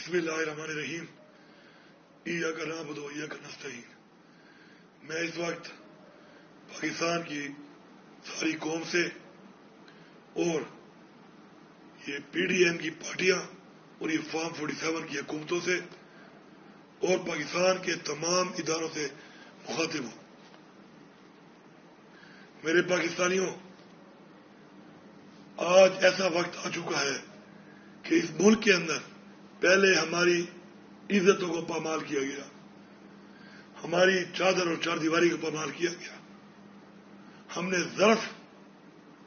بسم اللہ الرحمن الرحیم ایاک نعبد و ایاک نستعین۔ میں اس وقت پاکستان کی ساری قوم سے اور یہ پی ڈی ایم کی پارٹیاں اور یہ فارم 47 کی حکومتوں سے اور پاکستان کے تمام اداروں سے مخاطب ہوں۔ میرے پاکستانیوں، آج ایسا وقت آ چکا ہے کہ اس ملک کے اندر پہلے ہماری عزتوں کو پامال کیا گیا، ہماری چادر اور چار دیواری کو پامال کیا گیا۔ ہم نے ظرف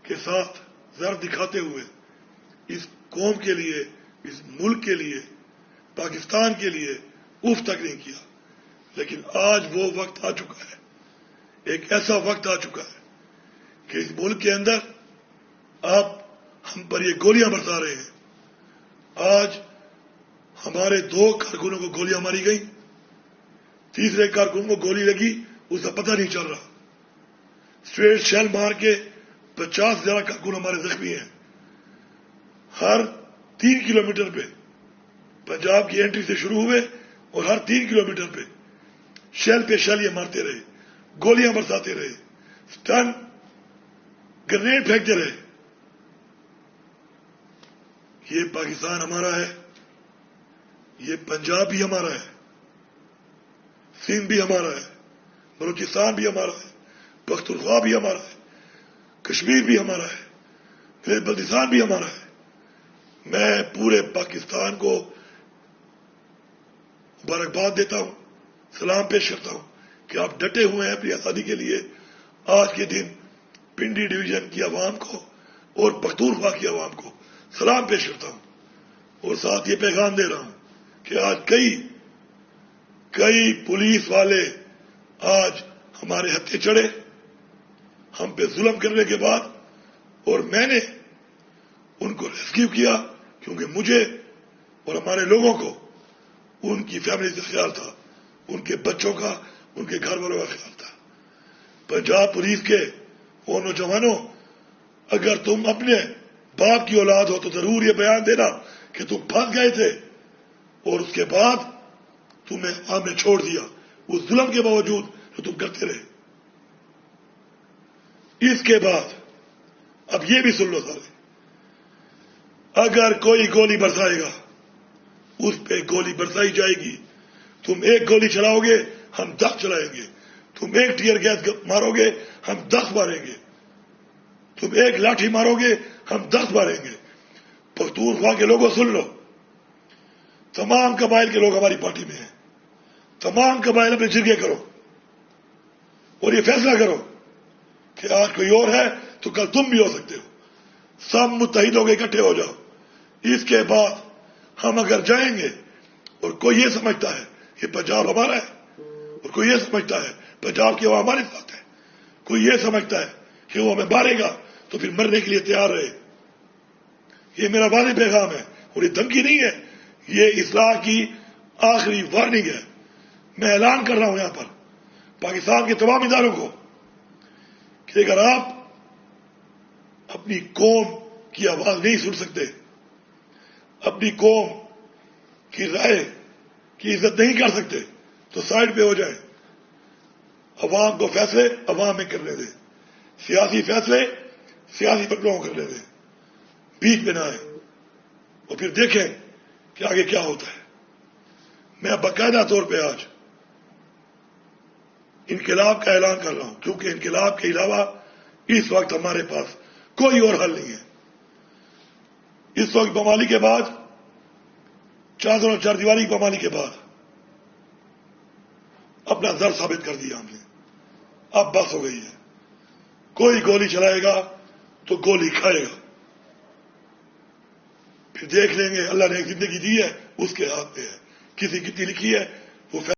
کے ساتھ ظرف دکھاتے ہوئے اس قوم کے لیے، اس ملک کے لیے، پاکستان کے لیے اف تک نہیں کیا۔ لیکن آج وہ وقت آ چکا ہے، ایک ایسا وقت آ چکا ہے کہ اس ملک کے اندر آپ ہم پر یہ گولیاں برسا رہے ہیں۔ آج ہمارے 2 کارکنوں کو گولیاں ماری گئیں، تیسرے کارکن کو گولی لگی، اس کا پتہ نہیں چل رہا۔ اسٹریٹ شیل مار کے 50 سے زیادہ کارکن ہمارے زخمی ہیں۔ ہر 3 کلومیٹر پہ پنجاب کی انٹری سے شروع ہوئے اور ہر 3 کلومیٹر پہ شیل یہ مارتے رہے، گولیاں برساتے رہے، اسٹن گرنیڈ پھینکتے رہے۔ یہ پاکستان ہمارا ہے، یہ پنجاب بھی ہمارا ہے، سندھ بھی ہمارا ہے، بلوچستان بھی ہمارا ہے، پختونخوا بھی ہمارا ہے، کشمیر بھی ہمارا ہے، بلتستان بھی ہمارا ہے۔ میں پورے پاکستان کو مبارکباد دیتا ہوں، سلام پیش کرتا ہوں کہ آپ ڈٹے ہوئے ہیں اپنی آزادی کے لیے۔ آج کے دن پنڈی ڈویژن کی عوام کو اور پختونخوا کی عوام کو سلام پیش کرتا ہوں، اور ساتھ یہ پیغام دے رہا ہوں کہ آج کئی پولیس والے آج ہمارے ہتھے چڑھے ہم پہ ظلم کرنے کے بعد، اور میں نے ان کو ریسکیو کیا کیونکہ مجھے اور ہمارے لوگوں کو ان کی فیملی سے خیال تھا، ان کے بچوں کا، ان کے گھر والوں کا خیال تھا۔ پنجاب پولیس کے وہ نوجوانوں، اگر تم اپنے باپ کی اولاد ہو تو ضرور یہ بیان دینا کہ تم پھنس گئے تھے اور اس کے بعد تمہیں ہم نے چھوڑ دیا، اس ظلم کے باوجود جو تم کرتے رہے۔ اس کے بعد اب یہ بھی سن لو سارے، اگر کوئی گولی برسائے گا اس پہ گولی برسائی جائے گی۔ تم 1 گولی چلاؤ گے، ہم 10 چلائیں گے۔ تم 1 ٹیئر گیس مارو گے، ہم 10 ماریں گے۔ تم 1 لاٹھی مارو گے، ہم 10 ماریں گے۔ پختونخوا کے لوگوں سن لو، تمام قبائل کے لوگ ہماری پارٹی میں ہیں۔ تمام قبائل اپنے جرگے کرو اور یہ فیصلہ کرو کہ آج کوئی اور ہے تو کل تم بھی ہو سکتے ہو۔ سب متحد ہو کے اکٹھے ہو جاؤ۔ اس کے بعد ہم اگر جائیں گے اور کوئی یہ سمجھتا ہے کہ پنجاب ہمارا ہے، اور کوئی یہ سمجھتا ہے پنجاب کی عوام ہمارے ساتھ ہے، کوئی یہ سمجھتا ہے کہ وہ ہمیں مارے گا تو پھر مرنے کے لیے تیار رہے۔ یہ میرا واضح پیغام ہے اور یہ دھمکی نہیں ہے، یہ اصلاح کی آخری وارننگ ہے۔ میں اعلان کر رہا ہوں یہاں پر پاکستان کے تمام اداروں کو کہ اگر آپ اپنی قوم کی آواز نہیں سن سکتے، اپنی قوم کی رائے کی عزت نہیں کر سکتے تو سائڈ پہ ہو جائیں۔ عوام کو فیصلے عوام میں کرنے دیں، سیاسی فیصلے سیاسی پٹلوں کو کرنے دیں، بیچ میں نہ آئیں، اور پھر دیکھیں کہ آگے کیا ہوتا ہے۔ میں باقاعدہ طور پہ آج انقلاب کا اعلان کر رہا ہوں، کیونکہ انقلاب کے علاوہ اس وقت ہمارے پاس کوئی اور حل نہیں ہے۔ اس وقت بمالی کے بعد، چادر اور چار دیواری کی بمالی کے بعد اپنا در ثابت کر دیا ہم نے۔ اب بس ہو گئی ہے، کوئی گولی چلائے گا تو گولی کھائے گا۔ پھر دیکھ لیں گے، اللہ نے ایک زندگی دی ہے اس کے ہاتھ میں ہے، کسی کتنی لکھی ہے وہ